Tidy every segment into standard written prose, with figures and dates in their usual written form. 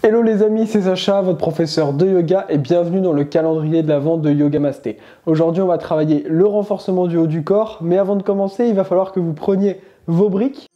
Hello les amis, c'est Sacha, votre professeur de yoga et bienvenue dans le calendrier de l'Avent de Yogamasté. Aujourd'hui on va travailler le renforcement du haut du corps, mais avant de commencer il va falloir que vous preniez vos briques.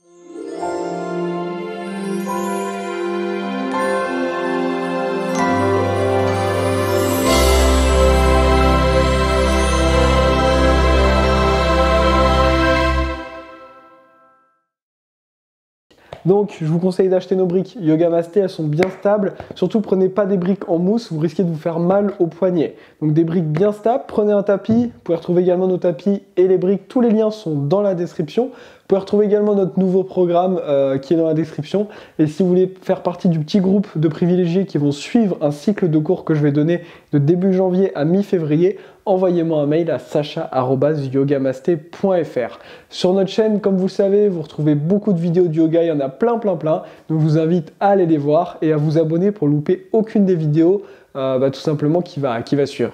Donc je vous conseille d'acheter nos briques Yogamasté, elles sont bien stables. Surtout prenez pas des briques en mousse, vous risquez de vous faire mal au poignet. Donc des briques bien stables, prenez un tapis, vous pouvez retrouver également nos tapis et les briques, tous les liens sont dans la description. Vous pouvez retrouver également notre nouveau programme qui est dans la description. Et si vous voulez faire partie du petit groupe de privilégiés qui vont suivre un cycle de cours que je vais donner de début janvier à mi-février, envoyez-moi un mail à sacha@yogamasté.fr. Sur notre chaîne, comme vous le savez, vous retrouvez beaucoup de vidéos de yoga, il y en a plein. Donc je vous invite à aller les voir et à vous abonner pour louper aucune des vidéos tout simplement qui va suivre.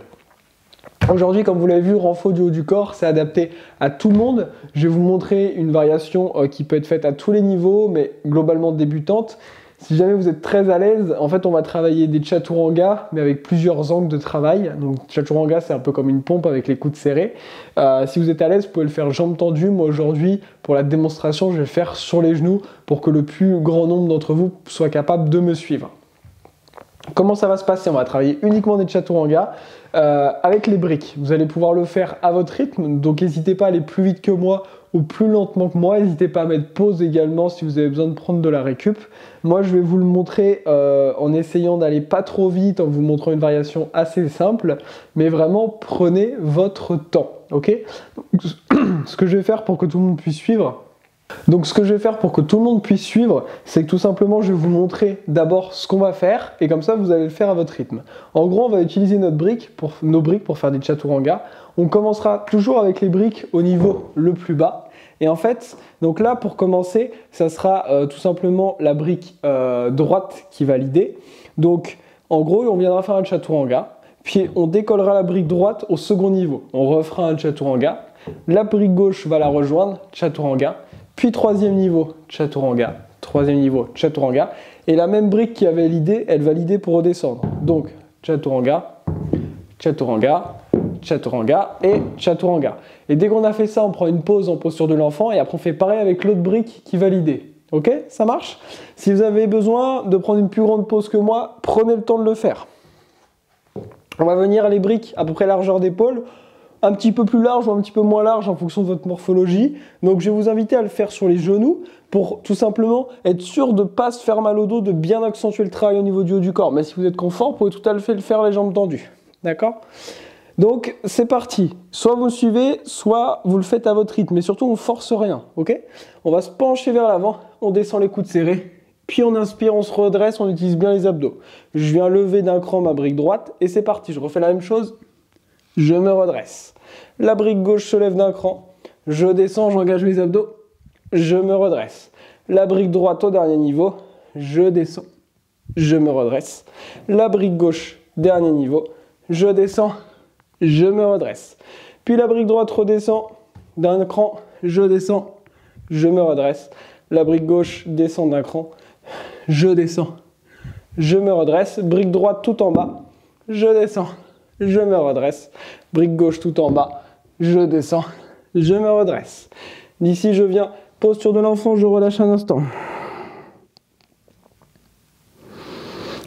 Aujourd'hui, comme vous l'avez vu, renfort du haut du corps, c'est adapté à tout le monde. Je vais vous montrer une variation qui peut être faite à tous les niveaux, mais globalement débutante. Si jamais vous êtes très à l'aise, en fait, on va travailler des chaturanga, mais avec plusieurs angles de travail. Donc, chaturanga, c'est un peu comme une pompe avec les coudes serrés. Si vous êtes à l'aise, vous pouvez le faire jambes tendues. Moi, aujourd'hui, pour la démonstration, je vais le faire sur les genoux pour que le plus grand nombre d'entre vous soit capable de me suivre. Comment ça va se passer? On va travailler uniquement des chaturanga avec les briques. Vous allez pouvoir le faire à votre rythme, donc n'hésitez pas à aller plus vite que moi ou plus lentement que moi. N'hésitez pas à mettre pause également si vous avez besoin de prendre de la récup. Moi, je vais vous le montrer en essayant d'aller pas trop vite, en vous montrant une variation assez simple, mais vraiment prenez votre temps, ok? Ce que je vais faire pour que tout le monde puisse suivre, c'est que tout simplement, je vais vous montrer d'abord ce qu'on va faire et comme ça, vous allez le faire à votre rythme. En gros, on va utiliser nos briques pour faire des chaturanga. On commencera toujours avec les briques au niveau le plus bas. Et en fait, donc là, pour commencer, ça sera tout simplement la brique droite qui va l'idée. Donc, en gros, on viendra faire un chaturanga. Puis, on décollera la brique droite au second niveau. On refera un chaturanga. La brique gauche va la rejoindre, chaturanga. Puis troisième niveau, chaturanga. Troisième niveau, chaturanga. Et la même brique qui avait l'idée, elle va l'idée pour redescendre. Donc, chaturanga, chaturanga, chaturanga et chaturanga. Et dès qu'on a fait ça, on prend une pause en posture de l'enfant et après on fait pareil avec l'autre brique qui va l'idée. Ok? Ça marche? Si vous avez besoin de prendre une plus grande pause que moi, prenez le temps de le faire. On va venir à les briques à peu près largeur d'épaule, un petit peu plus large ou un petit peu moins large en fonction de votre morphologie. Donc je vais vous inviter à le faire sur les genoux pour tout simplement être sûr de ne pas se faire mal au dos, de bien accentuer le travail au niveau du haut du corps. Mais si vous êtes confort, vous pouvez tout à fait le faire les jambes tendues. D'accord? Donc c'est parti. Soit vous le suivez, soit vous le faites à votre rythme. Mais surtout, on ne force rien. Ok? On va se pencher vers l'avant, on descend les coudes serrés. Puis on inspire, on se redresse, on utilise bien les abdos. Je viens lever d'un cran ma brique droite et c'est parti. Je refais la même chose. Je me redresse. La brique gauche se lève d'un cran. Je descends, j'engage mes abdos. Je me redresse. La brique droite au dernier niveau. Je descends. Je me redresse. La brique gauche, dernier niveau. Je descends. Je me redresse. Puis la brique droite redescend d'un cran. Je descends. Je me redresse. La brique gauche descend d'un cran. Je descends. Je me redresse. Brique droite tout en bas. Je descends. Je me redresse. Brique gauche tout en bas. Je descends. Je me redresse. D'ici, je viens. Posture de l'enfant, je relâche un instant.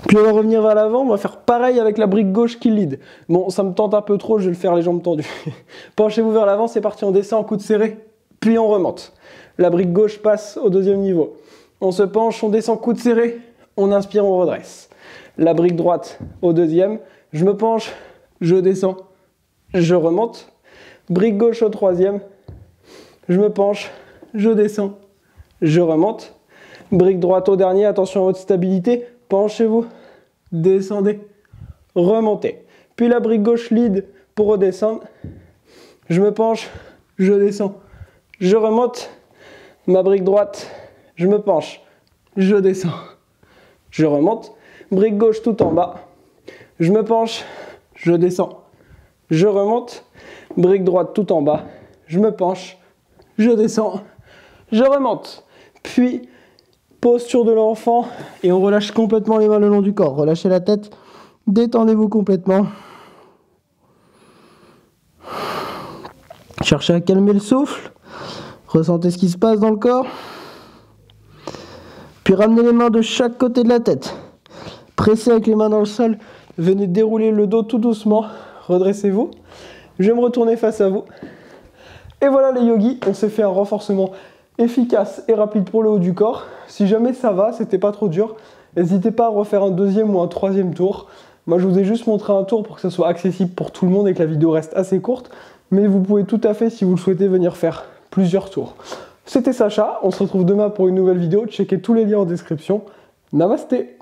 Puis on va revenir vers l'avant. On va faire pareil avec la brique gauche qui lead. Bon, ça me tente un peu trop, je vais le faire les jambes tendues. Penchez-vous vers l'avant, c'est parti. On descend en coude serré. Puis on remonte. La brique gauche passe au deuxième niveau. On se penche, on descend coude serré. On inspire, on redresse. La brique droite au deuxième. Je me penche. Je descends, je remonte, brique gauche au troisième, je me penche, je descends, je remonte, brique droite au dernier, attention à votre stabilité, penchez-vous, descendez, remontez. Puis la brique gauche lead pour redescendre, je me penche, je descends, je remonte, ma brique droite, je me penche, je descends, je remonte, brique gauche tout en bas, je me penche, je descends, je remonte, brique droite tout en bas, je me penche, je descends, je remonte. Puis Posture de l'enfant et on relâche complètement les mains le long du corps. Relâchez la tête, détendez-vous complètement. Cherchez à calmer le souffle. Ressentez ce qui se passe dans le corps. Puis ramenez les mains de chaque côté de la tête. Pressez avec les mains dans le sol. Venez dérouler le dos tout doucement. Redressez-vous. Je vais me retourner face à vous. Et voilà les yogis, on s'est fait un renforcement efficace et rapide pour le haut du corps. Si jamais ça va, c'était pas trop dur, n'hésitez pas à refaire un deuxième ou un troisième tour. Moi je vous ai juste montré un tour pour que ça soit accessible pour tout le monde et que la vidéo reste assez courte. Mais vous pouvez tout à fait, si vous le souhaitez, venir faire plusieurs tours. C'était Sacha, on se retrouve demain pour une nouvelle vidéo. Checkez tous les liens en description. Namasté!